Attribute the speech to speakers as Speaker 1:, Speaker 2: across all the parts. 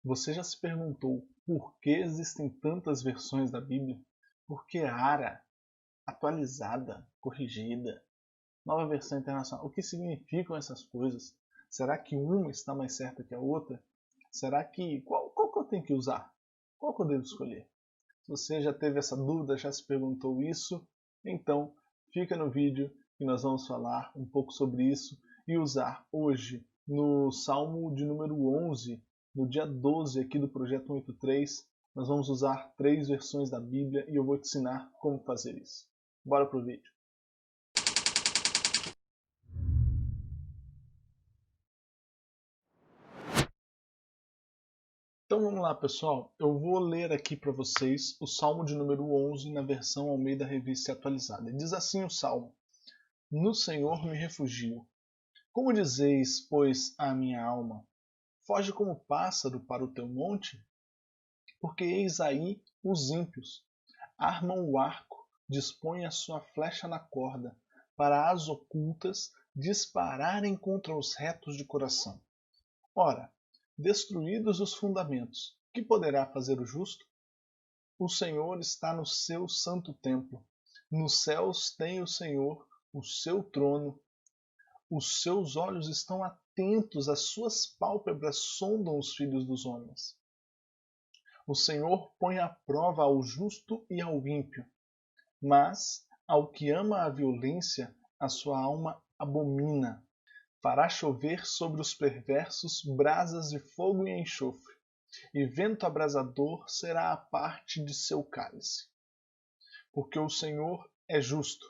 Speaker 1: Você já se perguntou por que existem tantas versões da Bíblia? Por que ARA, atualizada, corrigida, nova versão internacional? O que significam essas coisas? Será que uma está mais certa que a outra? Será que qual que eu tenho que usar? Qual que eu devo escolher? Se você já teve essa dúvida, já se perguntou isso, então fica no vídeo que nós vamos falar um pouco sobre isso e usar hoje no Salmo de número 11, no dia 12 aqui do Projeto 183, nós vamos usar 3 versões da Bíblia e eu vou te ensinar como fazer isso. Bora pro vídeo. Então vamos lá, pessoal. Eu vou ler aqui para vocês o Salmo de número 11 na versão Almeida Revista Atualizada. Diz assim o Salmo: No Senhor me refugio. Como dizeis, pois, à minha alma, foge como pássaro para o teu monte? Porque eis aí os ímpios, armam o arco, dispõem a sua flecha na corda, para as ocultas dispararem contra os retos de coração. Ora, destruídos os fundamentos, que poderá fazer o justo? O Senhor está no seu santo templo. Nos céus tem o Senhor o seu trono. Os seus olhos estão atentos, as suas pálpebras sondam os filhos dos homens. O Senhor põe à prova ao justo e ao ímpio, mas ao que ama a violência, a sua alma abomina. Fará chover sobre os perversos brasas de fogo e enxofre, e vento abrasador será a parte de seu cálice. Porque o Senhor é justo,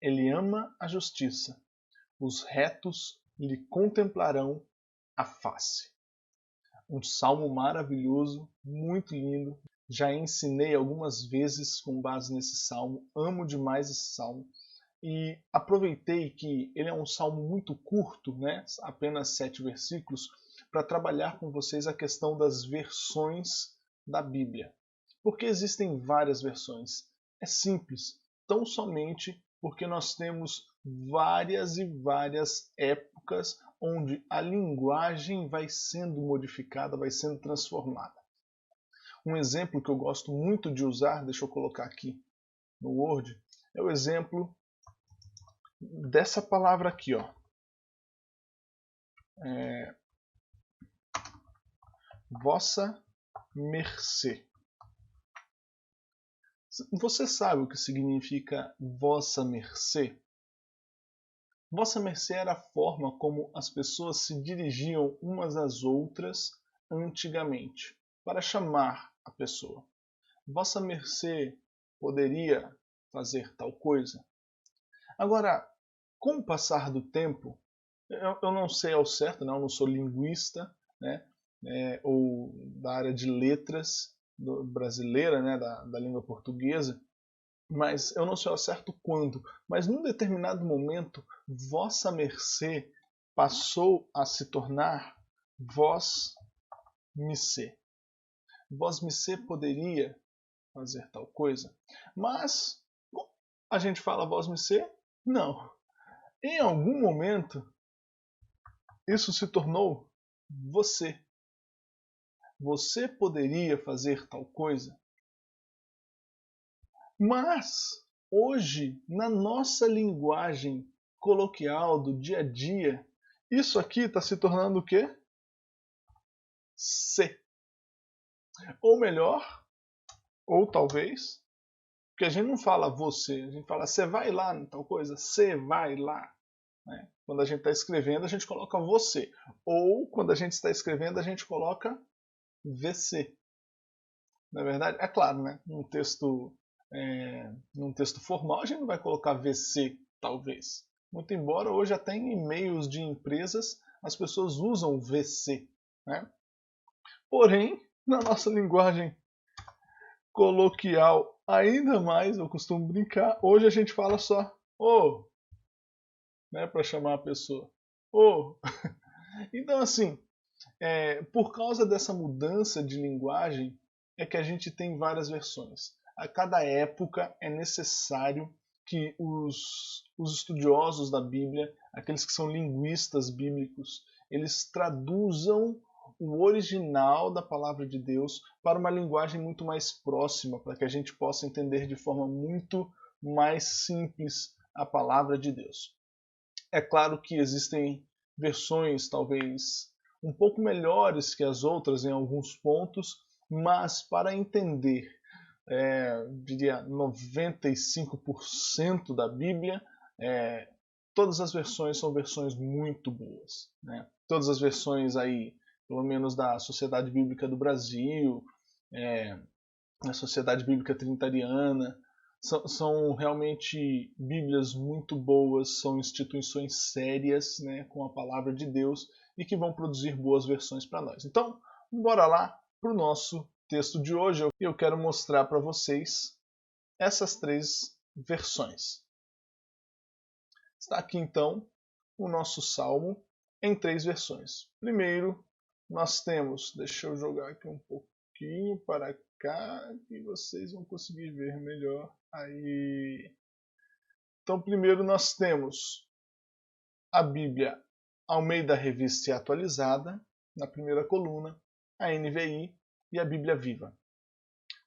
Speaker 1: ele ama a justiça, os retos lhe contemplarão a face. Um salmo maravilhoso, muito lindo. Já ensinei algumas vezes com base nesse salmo, amo demais esse salmo. E aproveitei que ele é um salmo muito curto, né? Apenas 7 versículos, para trabalhar com vocês a questão das versões da Bíblia. Porque existem várias versões? É simples, tão somente porque nós temos várias e várias épocas onde a linguagem vai sendo modificada, vai sendo transformada. Um exemplo que eu gosto muito de usar, deixa eu colocar aqui no Word, é o exemplo dessa palavra aqui, ó. Vossa mercê. Você sabe o que significa vossa mercê? Vossa mercê era a forma como as pessoas se dirigiam umas às outras antigamente, para chamar a pessoa. Vossa mercê poderia fazer tal coisa? Agora, com o passar do tempo, eu não sei ao certo, não, eu não sou linguista, né, ou da área de letras brasileira, né, da língua portuguesa, mas eu não sei ao certo quando, mas num determinado momento, vossa mercê passou a se tornar vós mercê. Vós mercê poderia fazer tal coisa, mas a gente fala vós mercê? Não. Em algum momento, isso se tornou você. Você poderia fazer tal coisa? Mas, hoje, na nossa linguagem coloquial do dia a dia, isso aqui está se tornando o quê? Se. Ou melhor, ou talvez, porque a gente não fala você, a gente fala você vai lá em tal coisa, você vai lá. Né? Quando a gente está escrevendo, a gente coloca você. Ou quando a gente está escrevendo, a gente coloca VC. Na verdade, é claro, né? Num texto formal a gente não vai colocar VC, talvez. Muito embora hoje até em e-mails de empresas as pessoas usam VC. Né? Porém, na nossa linguagem coloquial, ainda mais, eu costumo brincar, hoje a gente fala só ô, né, para chamar a pessoa. Ô. Então, assim, por causa dessa mudança de linguagem, é que a gente tem várias versões. A cada época é necessário que os estudiosos da Bíblia, aqueles que são linguistas bíblicos, eles traduzam o original da palavra de Deus para uma linguagem muito mais próxima, para que a gente possa entender de forma muito mais simples a palavra de Deus. É claro que existem versões talvez um pouco melhores que as outras em alguns pontos, mas para entender, diria 95% da Bíblia, todas as versões são versões muito boas, né? Todas as versões aí, pelo menos da Sociedade Bíblica do Brasil, a Sociedade Bíblica Trinitariana, são realmente Bíblias muito boas, são instituições sérias, né, com a palavra de Deus e que vão produzir boas versões para nós. Então, bora lá para o nosso texto de hoje. Eu quero mostrar para vocês essas 3 versões. Está aqui então o nosso Salmo em 3 versões. Primeiro, nós temos, deixa eu jogar aqui um pouquinho para cá que vocês vão conseguir ver melhor. Aí. Então, primeiro nós temos a Bíblia Almeida Revista e Atualizada, na primeira coluna, a NVI e a Bíblia Viva.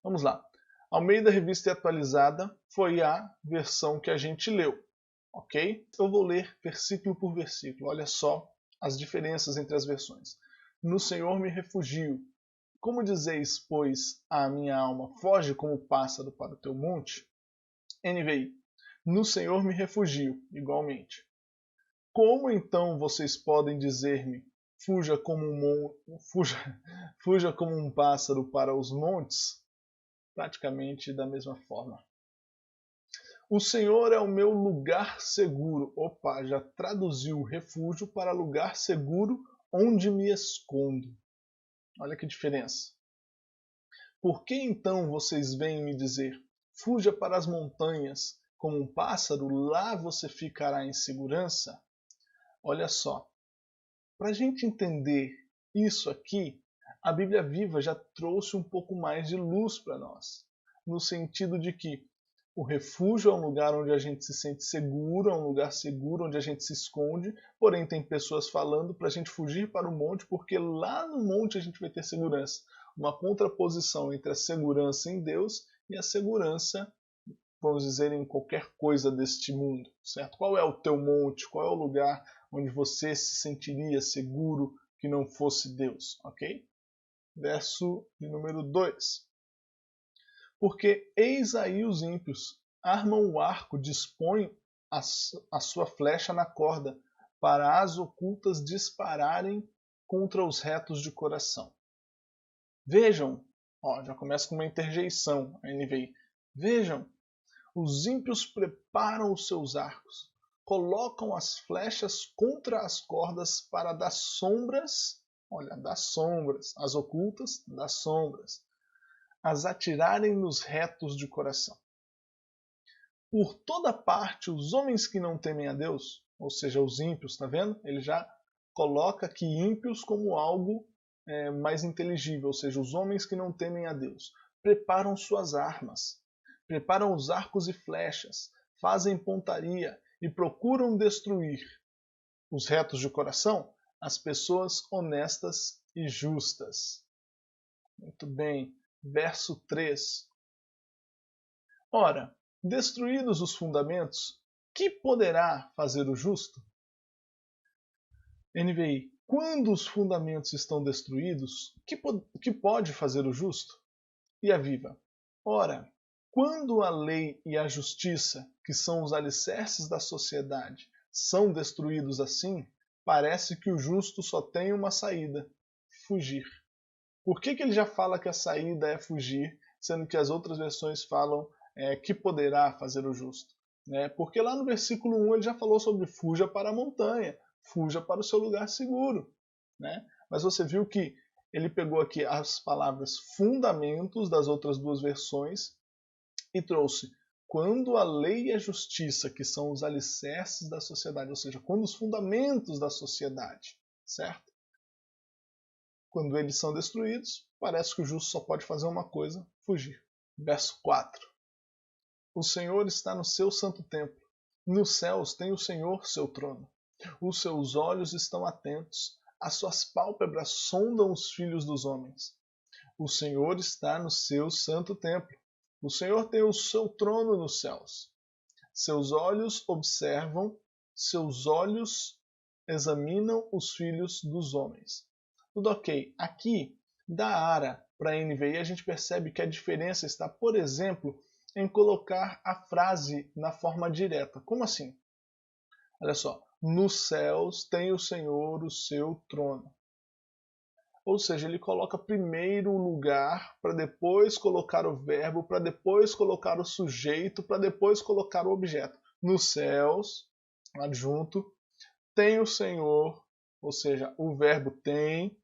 Speaker 1: Vamos lá. Almeida Revista e Atualizada foi a versão que a gente leu, ok? Eu vou ler versículo por versículo. Olha só as diferenças entre as versões. No Senhor me refugio. Como dizeis, pois, à minha alma, foge como pássaro para o teu monte? NVI. No Senhor me refugio, igualmente. Como então vocês podem dizer-me, fuja como um pássaro para os montes? Praticamente da mesma forma. O Senhor é o meu lugar seguro. Opa, já traduziu refúgio para lugar seguro onde me escondo. Olha que diferença. Por que então vocês vêm me dizer, fuja para as montanhas, como um pássaro, lá você ficará em segurança? Olha só, para a gente entender isso aqui, a Bíblia Viva já trouxe um pouco mais de luz para nós, no sentido de que o refúgio é um lugar onde a gente se sente seguro, é um lugar seguro onde a gente se esconde, porém tem pessoas falando para a gente fugir para o monte, porque lá no monte a gente vai ter segurança. Uma contraposição entre a segurança em Deus e a segurança, vamos dizer, em qualquer coisa deste mundo, certo? Qual é o teu monte? Qual é o lugar onde você se sentiria seguro que não fosse Deus, ok? Verso de número 2. Porque eis aí os ímpios, armam o arco, dispõem a sua flecha na corda, para as ocultas dispararem contra os retos de coração. Vejam, já começa com uma interjeição, a NVI. Vejam, os ímpios preparam os seus arcos, colocam as flechas contra as cordas para das sombras, as ocultas, das sombras, as atirarem nos retos de coração. Por toda parte, os homens que não temem a Deus, ou seja, os ímpios, está vendo? Ele já coloca aqui ímpios como algo mais inteligível, ou seja, os homens que não temem a Deus, preparam suas armas, preparam os arcos e flechas, fazem pontaria e procuram destruir os retos de coração, as pessoas honestas e justas. Muito bem. Verso 3. Ora, destruídos os fundamentos, que poderá fazer o justo? NVI. Quando os fundamentos estão destruídos, que pode fazer o justo? E a Viva. Ora, quando a lei e a justiça, que são os alicerces da sociedade, são destruídos assim, parece que o justo só tem uma saída: fugir. Por que ele já fala que a saída é fugir, sendo que as outras versões falam que poderá fazer o justo? Porque lá no versículo 1 ele já falou sobre fuja para a montanha, fuja para o seu lugar seguro. Mas você viu que ele pegou aqui as palavras fundamentos das outras 2 versões e trouxe quando a lei e a justiça, que são os alicerces da sociedade, ou seja, quando os fundamentos da sociedade, certo? Quando eles são destruídos, parece que o justo só pode fazer uma coisa: fugir. Verso 4. O Senhor está no seu santo templo. Nos céus tem o Senhor seu trono. Os seus olhos estão atentos As suas pálpebras sondam os filhos dos homens. O Senhor está no seu santo templo. O Senhor tem o seu trono nos céus. Seus olhos examinam os filhos dos homens. Tudo ok. Aqui, da ARA para a NVI, a gente percebe que a diferença está, por exemplo, em colocar a frase na forma direta. Como assim? Olha só. Nos céus tem o Senhor o seu trono. Ou seja, ele coloca primeiro o lugar, para depois colocar o verbo, para depois colocar o sujeito, para depois colocar o objeto. Nos céus, adjunto, tem o Senhor, ou seja, o verbo tem,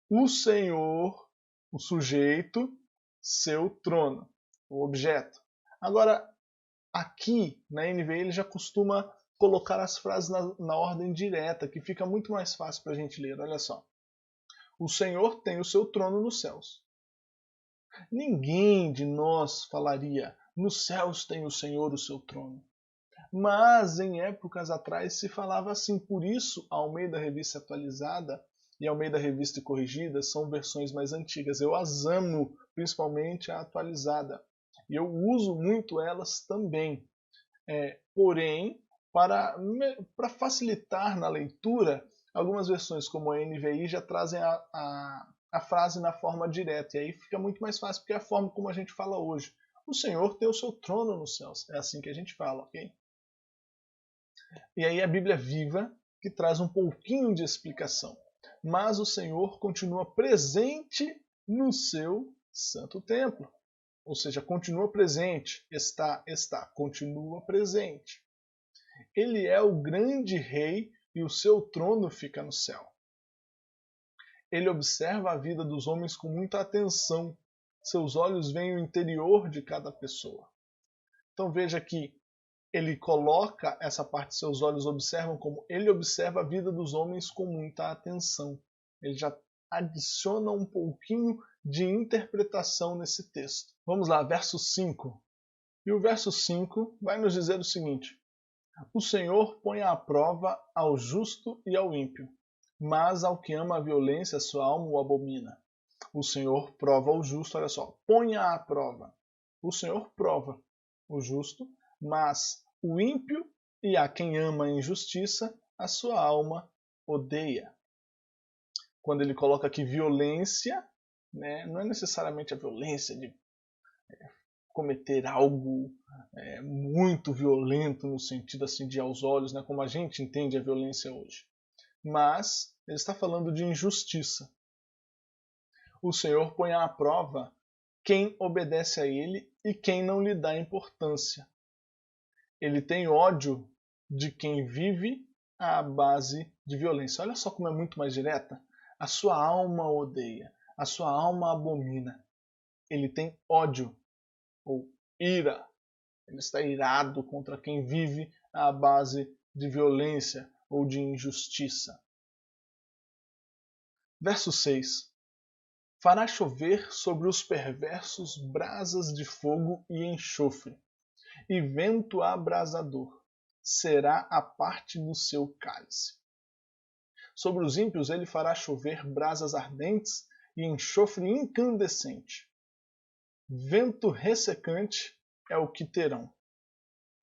Speaker 1: o Senhor, o sujeito, seu trono, o objeto. Agora, aqui na NVI ele já costuma colocar as frases na ordem direta, que fica muito mais fácil para a gente ler. Olha só. O Senhor tem o seu trono nos céus. Ninguém de nós falaria, nos céus tem o Senhor o seu trono. Mas em épocas atrás se falava assim, por isso a Almeida Revista Atualizada e a Almeida Revista Corrigida são versões mais antigas. Eu as amo, principalmente a atualizada. E eu uso muito elas também. Porém, para facilitar na leitura, algumas versões como a NVI já trazem a frase na forma direta. E aí fica muito mais fácil, porque é a forma como a gente fala hoje. O Senhor tem o seu trono nos céus. É assim que a gente fala, ok? E aí a Bíblia Viva, que traz um pouquinho de explicação. Mas o Senhor continua presente no seu santo templo. Ou seja, continua presente. Está, continua presente. Ele é o grande rei e o seu trono fica no céu. Ele observa a vida dos homens com muita atenção. Seus olhos veem o interior de cada pessoa. Então veja que ele coloca essa parte, seus olhos observam, como ele observa a vida dos homens com muita atenção. Ele já adiciona um pouquinho de interpretação nesse texto. Vamos lá, verso 5. E o verso 5 vai nos dizer o seguinte: o Senhor põe à prova ao justo e ao ímpio, mas ao que ama a violência, sua alma o abomina. O Senhor prova o justo, olha só, põe à prova. O Senhor prova o justo, mas o ímpio e a quem ama a injustiça, a sua alma odeia. Quando ele coloca aqui violência, né, não é necessariamente a violência de cometer algo muito violento no sentido assim de aos olhos, né, como a gente entende a violência hoje. Mas ele está falando de injustiça. O Senhor põe à prova quem obedece a ele e quem não lhe dá importância. Ele tem ódio de quem vive à base de violência. Olha só como é muito mais direta. A sua alma odeia, a sua alma abomina. Ele tem ódio ou ira. Ele está irado contra quem vive à base de violência ou de injustiça. Verso 6. Fará chover sobre os perversos brasas de fogo e enxofre, e vento abrasador será a parte do seu cálice. Sobre os ímpios ele fará chover brasas ardentes e enxofre incandescente. Vento ressecante é o que terão.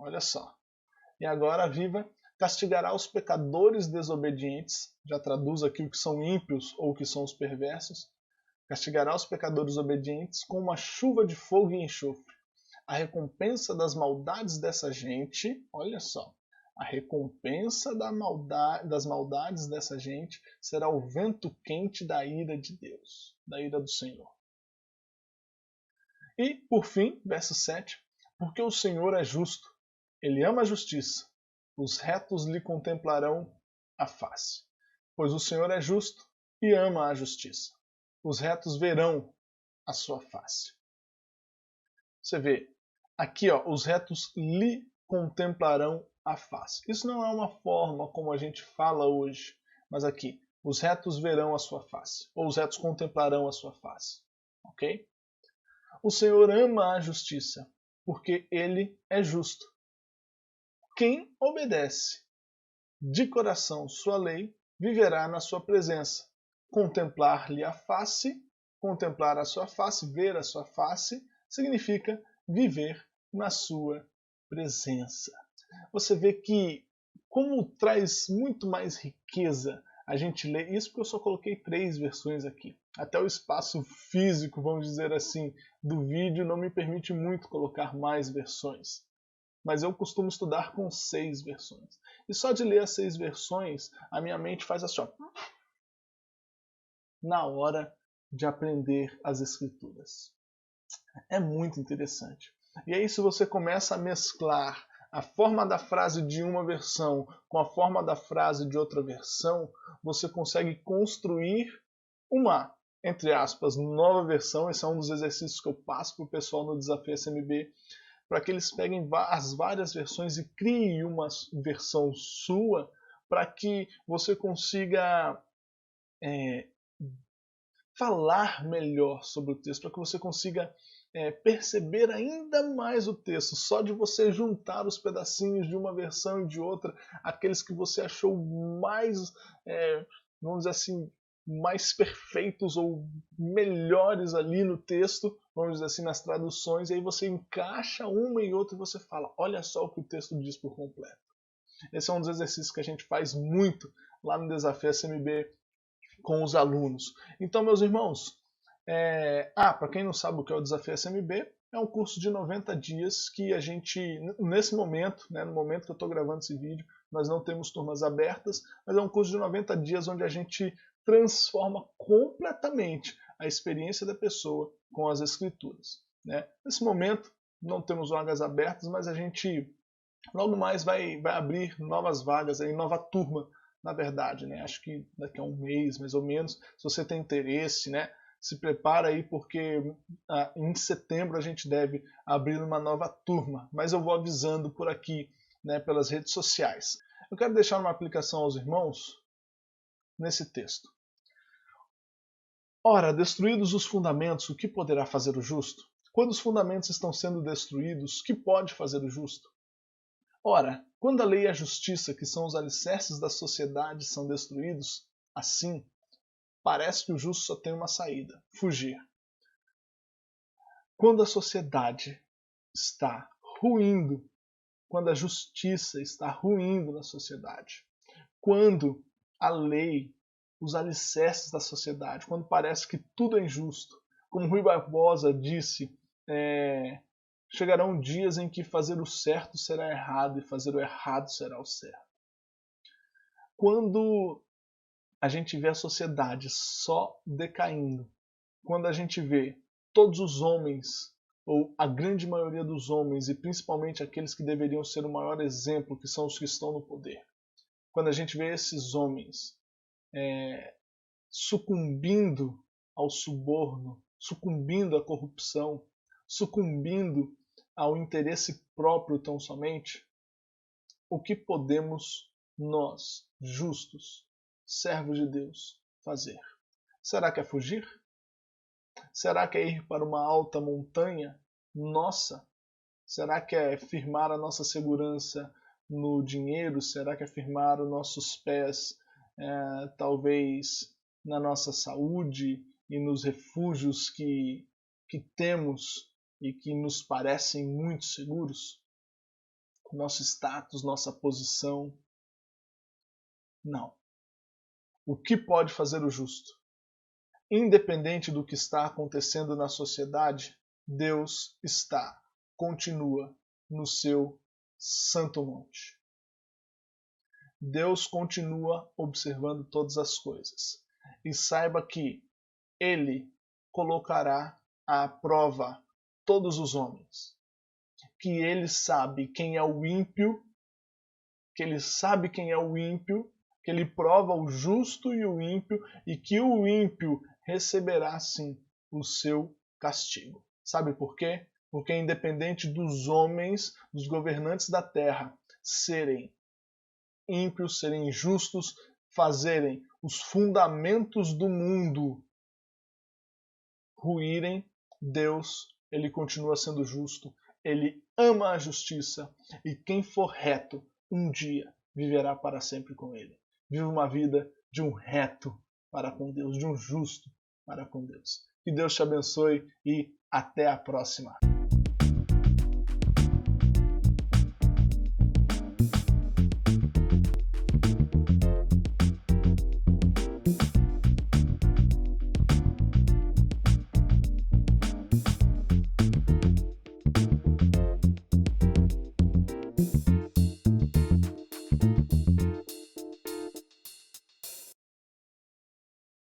Speaker 1: Olha só. E agora a Viva castigará os pecadores desobedientes, já traduz aqui o que são ímpios ou o que são os perversos, castigará os pecadores obedientes com uma chuva de fogo e enxofre. A recompensa das maldades dessa gente, olha só, a recompensa das maldades dessa gente será o vento quente da ira de Deus, da ira do Senhor. E, por fim, verso 7, porque o Senhor é justo, ele ama a justiça, os retos lhe contemplarão a face. Pois o Senhor é justo e ama a justiça. Os retos verão a sua face. Você vê, aqui ó, os retos lhe contemplarão a face. Isso não é uma forma como a gente fala hoje, mas aqui, os retos verão a sua face, ou os retos contemplarão a sua face. Ok? O Senhor ama a justiça, porque ele é justo. Quem obedece de coração sua lei viverá na sua presença. Contemplar-lhe a face, contemplar a sua face, ver a sua face, significa viver na sua presença. Você vê que como traz muito mais riqueza a gente lê isso, porque eu só coloquei 3 versões aqui. Até o espaço físico, vamos dizer assim, do vídeo não me permite muito colocar mais versões. Mas eu costumo estudar com 6 versões. E só de ler as 6 versões, a minha mente faz assim, ó, na hora de aprender as escrituras. É muito interessante. E aí se você começa a mesclar a forma da frase de uma versão com a forma da frase de outra versão, você consegue construir uma, entre aspas, nova versão. Esse é um dos exercícios que eu passo para o pessoal no Desafio SMB, para que eles peguem as várias versões e criem uma versão sua, para que você consiga falar melhor sobre o texto, para que você consiga perceber ainda mais o texto, só de você juntar os pedacinhos de uma versão e de outra, aqueles que você achou mais, vamos dizer assim, mais perfeitos ou melhores ali no texto, vamos dizer assim, nas traduções, e aí você encaixa uma e outra e você fala, olha só o que o texto diz por completo. Esse é um dos exercícios que a gente faz muito lá no Desafio SMB com os alunos. Então, meus irmãos, para quem não sabe o que é o Desafio SMB, é um curso de 90 dias que a gente, nesse momento, no momento que eu estou gravando esse vídeo, nós não temos turmas abertas, mas é um curso de 90 dias onde a gente transforma completamente a experiência da pessoa com as escrituras. Nesse momento, não temos vagas abertas, mas a gente logo mais vai abrir novas vagas, nova turma, na verdade. Acho que daqui a um mês, mais ou menos, se você tem interesse, se prepara aí, porque em setembro a gente deve abrir uma nova turma, mas eu vou avisando por aqui, pelas redes sociais. Eu quero deixar uma aplicação aos irmãos nesse texto. Ora, destruídos os fundamentos, o que poderá fazer o justo? Quando os fundamentos estão sendo destruídos, o que pode fazer o justo? Ora, quando a lei e a justiça, que são os alicerces da sociedade, são destruídos, assim, parece que o justo só tem uma saída: fugir. Quando a sociedade está ruindo, quando a justiça está ruindo na sociedade, quando a lei, os alicerces da sociedade, quando parece que tudo é injusto, como Rui Barbosa disse, chegarão dias em que fazer o certo será errado e fazer o errado será o certo. Quando a gente vê a sociedade só decaindo, quando a gente vê todos os homens, ou a grande maioria dos homens, e principalmente aqueles que deveriam ser o maior exemplo, que são os que estão no poder, quando a gente vê esses homens sucumbindo ao suborno, sucumbindo à corrupção, sucumbindo ao interesse próprio tão somente, o que podemos nós, justos, servos de Deus, fazer? Será que é fugir? Será que é ir para uma alta montanha nossa? Será que é firmar a nossa segurança no dinheiro? Será que é firmar os nossos pés, talvez, na nossa saúde e nos refúgios que temos e que nos parecem muito seguros? Nosso status, nossa posição? Não. O que pode fazer o justo? Independente do que está acontecendo na sociedade, Deus continua no seu santo monte. Deus continua observando todas as coisas. E saiba que Ele colocará à prova todos os homens. Que Ele sabe quem é o ímpio, que Ele sabe quem é o ímpio, que Ele prova o justo e o ímpio, e que o ímpio receberá sim o seu castigo. Sabe por quê? Porque independente dos homens, dos governantes da terra, serem ímpios, serem injustos, fazerem os fundamentos do mundo ruírem, Deus, Ele continua sendo justo, Ele ama a justiça, e quem for reto, um dia viverá para sempre com Ele. Viva uma vida de um reto para com Deus, de um justo para com Deus. Que Deus te abençoe e até a próxima.